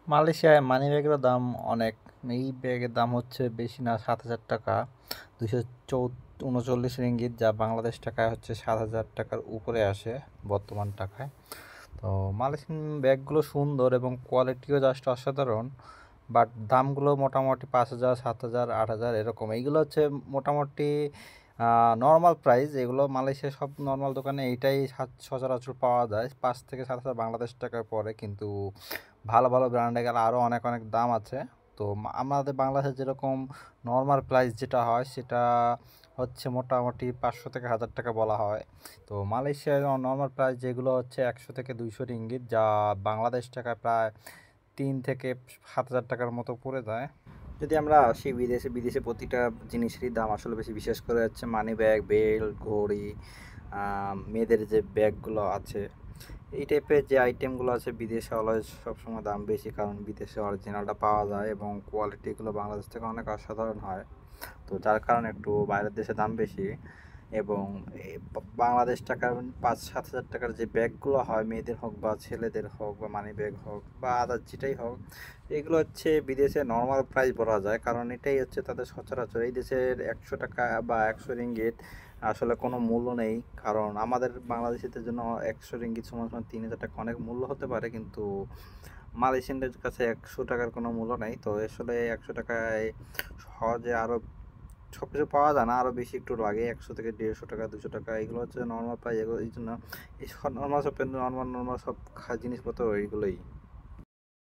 মালয়েশিয়ায় মানি ব্যাগের দাম অনেক। এই ব্যাগের দাম হচ্ছে বেশি না, 7,000 টাকা, 239 রিঙ্গিত, যা বাংলাদেশ টাকায় হচ্ছে 7,000 টাকার উপরে আসে বর্তমান টাকায়। তো মালয়েশিয়ান ব্যাগগুলো সুন্দর এবং কোয়ালিটিও জাস্ট অসাধারণ, বাট দামগুলো মোটামুটি 5,000, 7,000, 8,000 এরকম। এইগুলো হচ্ছে মোটামুটি নর্মাল প্রাইস। এগুলো মালয়েশিয়ার সব নর্মাল দোকানে এইটাই সচরাচর পাওয়া যায়, 5 থেকে 7,000 বাংলাদেশ টাকায় পড়ে। কিন্তু ভালো ভালো ব্র্যান্ডে গেলে আরও অনেক অনেক দাম আছে। তো আমাদের বাংলাদেশে যেরকম নর্মাল প্রাইস যেটা হয় সেটা হচ্ছে মোটামুটি 500 থেকে 1,000 টাকা বলা হয়। তো মালয়েশিয়ার নর্মাল প্রাইস যেগুলো হচ্ছে 100 থেকে 200 রিঙ্গিত, যা বাংলাদেশ টাকায় প্রায় 3 থেকে 7,000 টাকার মতো পড়ে যায়। যদি আমরা আসি বিদেশে, বিদেশে প্রতিটা জিনিসেরই দাম আসলে বেশি। বিশেষ করে হচ্ছে মানি ব্যাগ, বেল্ট, ঘড়ি, মেয়েদের যে ব্যাগগুলো আছে, এই টাইপের যে আইটেমগুলো আছে বিদেশে অলওয়েজ সবসময় দাম বেশি, কারণ বিদেশে অরিজিনালটা পাওয়া যায় এবং কোয়ালিটিগুলো বাংলাদেশ থেকে অনেক অসাধারণ হয়। তো যার কারণে একটু বাইরের দেশে দাম বেশি। এবং বাংলাদেশ টাকার 5-7 হাজার টাকার যে ব্যাগগুলো হয়, মেয়েদের হোক বা ছেলেদের হোক বা মানি ব্যাগ হোক বা আদার যেটাই হোক, এগুলো হচ্ছে বিদেশে নর্মাল প্রাইস বলা যায়, কারণ এটাই হচ্ছে তাদের সচরাচর। এই দেশের 100 টাকা বা 100 রিঙ্গিত আসলে কোনো মূল্য নেই, কারণ আমাদের বাংলাদেশিদের জন্য 100 রিঙ্গিত সমান সমান 3,000 টাকা অনেক মূল্য হতে পারে, কিন্তু মালয়েশিয়ানদের কাছে 100 টাকার কোনো মূল্য নেই। তো আসলে 100 টাকায় সহজে আরও সব কিছু পাওয়া যায় না, আরও বেশি একটু লাগে। 100 থেকে 150 টাকা, 200 টাকা, এগুলো হচ্ছে নর্মাল প্রাইস। এগুলো এই জন্য এই সব নর্মাল সব জিনিসপত্র এইগুলোই।